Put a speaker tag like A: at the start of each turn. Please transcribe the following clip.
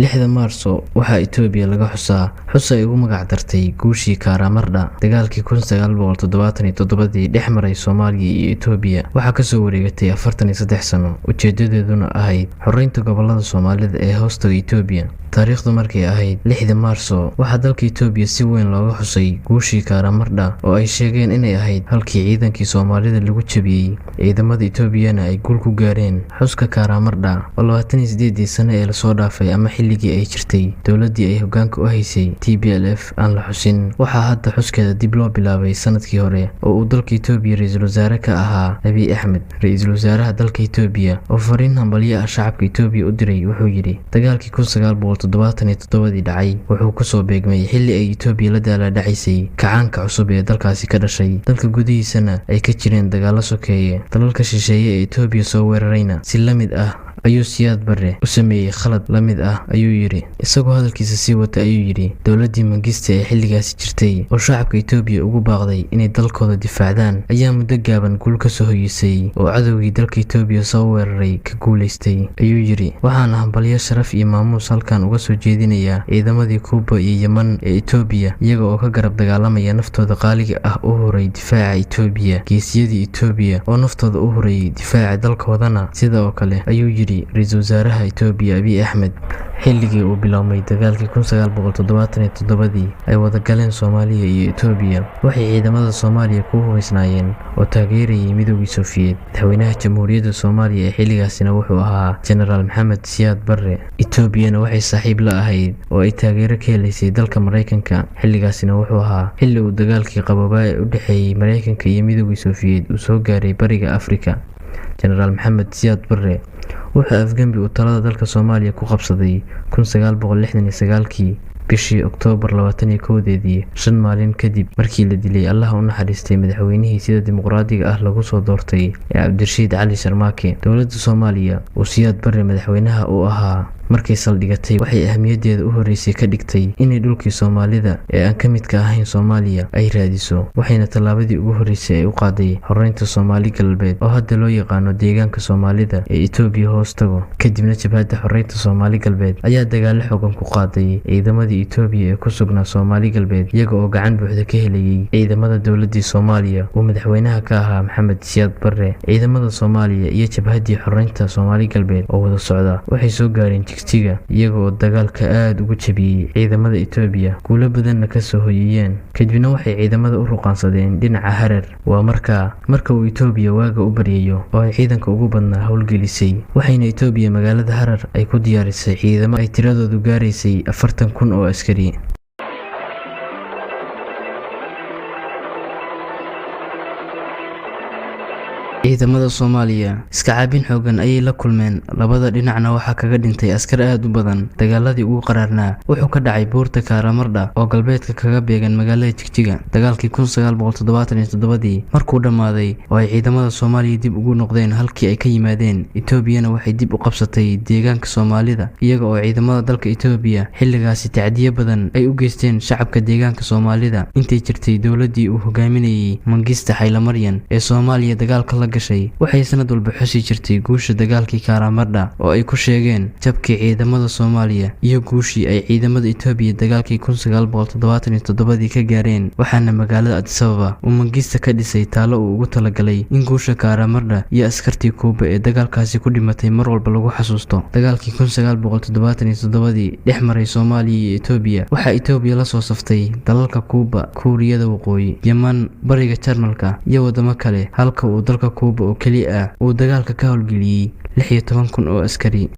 A: 6 Maarso waxaa Itoobiya laga xusaa xus ay ugu magac dartay guushii Karamardha dagaalkii 1977 dhex maray Soomaaliya iyo Itoobiya waxaa ka soo wareegatay 43 sano ujeedadeeduna ahayd xoreynta gobolada Soomaalida ee hoosta Itoobiya. taariikhdu markay ahayd 6 Maarso waxaa dalka Itoobiya si weyn looga xusay guushii Karamardha oo ay sheegeen inay ahayd halkii ciidankii Soomaalida lagu jabiyay ciidamada Itoobiyana ay guul ku gaareen. xuska Karamardha oo 28 sano ee la soo dhaafay ama xilligii ay jirtay dowladii ay hoggaanka u haysay TPLF aan la xusin, waxaa hadda xuskeeda dib loo bilaabay sanadkii hore oo uu dalka Itoobiya ra'iisul wasaare ka ahaa Abiy Ahmed. ra'iisul wasaaraha dalka Itoobiya oo fariin hambalyo ah shacabka Itoobiya u diray wuxuu yiri dagaalkii 1977 dhacay wuxuu ku soo beegmay xilli ay Itoobiya la daalaa dhacaysay kacaanka cusub ee dalkaasi ka dhashay, dalka gudihiisana ay ka jireen dagaalo sokeeye. dalalka shisheeye ee Itoobiya soo weerarayna si la mid ah ayuu Siyaad Barre u sameeyay khalad la mid ah ayuu yiri. isagoo hadalkiisa sii wata ayuu yiri dowladii Mengistu ee xilligaasi jirtay oo shacabka Itoobiya ugu baaqday inay dalkooda difaacdaan ayaa muddo gaaban guul ka soo hoyisay oo cadowgii dalka Itoobiya soo weeraray ka guuleystay ayuu yiri. waxaan hambalyo sharaf iyo maamuus halkan uga soo jeedinayaa ciidamadii Kuuba iyo Yemen ee Itoobiya iyaga oo ka garab dagaalamaya naftooda qaaliga ah u horay difaaca Itoobiya. geesiyadii Itoobiya oo naftooda u horay difaaca dalkoodana sidoo kale ayuu yiri ra'iisul wasaaraha Itoobiya Abiy Ahmed. xilligii uu bilaabmay dagaalkii 1977 ay wada galeen Soomaaliya iyo Itoobiya waxay ciidamada Soomaaliya ku hubaysnaayeen oo taageerayay midowgii Soofiyeed. madaxweynaha Jamhuuriyadda Soomaaliya ee xilligaasina wuxuu ahaa Generaal Maxamed Siyaad Barre. Itoobiyana waxay saaxiib la ahayd oo ay taageero ka helaysay dalka Mareykanka. xilligaasina wuxuu ahaa xilli uu dagaalkii qaboobaa ee u dhaxeeyay Mareykanka iyo midowgii Soofiyeed uu soo gaaray bariga Afrika. Generaal Maxamed Siyaad Barre wuxuu afgambi u talada dalka Soomaaliya ku qabsaday 1969 bishii Oktoobar 21 shan maalin kadib markii la dilay Allah u naxariistay madaxweynihii sida dimuqraadiga ah lagu soo doortay ee Cabdirashiid Cali Sharmaake. dowladda Soomaaliya oo Siyaad Barre madaxweynaha u ahaa markay saldhigatay waxay ahmiyadeeda u horeysay ka dhigtay inay dhulkii Soomaalida ee aan ka midka ahayn Soomaaliya ay raadiso, waxayna tallaabadii ugu horeysay ay u qaaday xoreynta Soomaali galbeed oo hadda loo yaqaano deegaanka Soomaalida ee Itoobiya hoos tago. kadibna jabhadda xoreynta Soomaali galbeed ayaa dagaalo xooggan ku qaaday ciidamadii Itoobiya ee ku sugnaa Soomaali galbeed iyaga oo gacan buuxda ka helayay ciidamada dowladii Soomaaliya uu madaxweynaha ka ahaa Maxamed Siyaad Barre. ciidamada Soomaaliya iyo jabhaddii xoreynta Soomaali galbeed oo wada socda waxay soo gaareen iyaga oo dagaalka aad ugu jabiyay ciidamada Itoobiya guulo badanna ka soo hoyiyeen. kadibna waxay ciidamada u ruqaansadeen dhinaca Harar. waa marka uu Itoobiya waaga u baryayo oo ay ciidanka ugu badnaa howlgelisay, waxayna Itoobiya magaalada Harar ay ku diyaarisay ciidamo ay tiradoodu gaaraysay 40,000 oo askari. ciidamada Soomaaliya iska caabin xoogan ayay la kulmeen, labada dhinacna waxaa kaga dhintay askar aad u badan. dagaaladii ugu qaraarnaa wuxuu ka dhacay buurta Karamardha oo galbeedka kaga beegan magaalada Jigjiga. dagaalkii 1977 markuu dhamaaday oo ay ciidamada Soomaaliya dib ugu noqdeen halkii ay ka yimaadeen, Itoobiyana waxay dib u qabsatay deegaanka Soomaalida iyaga oo ciidamada dalka Itoobiya xilligaasi tacdiyo badan ay u geysteen shacabka deegaanka Soomaalida. intay jirtay dowladii uu hogaaminayay Mengistu Haile Mariam ee Soomaaliya dagaalka la waxay sanad walba xusi jirtay guusha dagaalkii Karamardha oo ay ku sheegeen jabkii ciidamada Soomaaliya iyo guushii ay ciidamada Itoobiya dagaalkii 1977 ka gaareen. waxaana magaalada Addis Ababa uu Mengistu ka dhisay taalo uu ugu talagalay in guusha Karamardha iyo askartii Kuuba ee dagaalkaasi ku dhimatay mar walba lagu xasuusto. dagaalkii 1977 dhex maray Soomaaliya iyo Itoobiya waxaa Itoobiya la soo saftay dalalka Kuuba, Kuuriyada Waqooyi, Yemen, bariga Jarmalka iyo wadamo kale, halka uu dalka Kuuba oo kaliya uu dagaalka ka howlgeliyay 16,000 oo askari.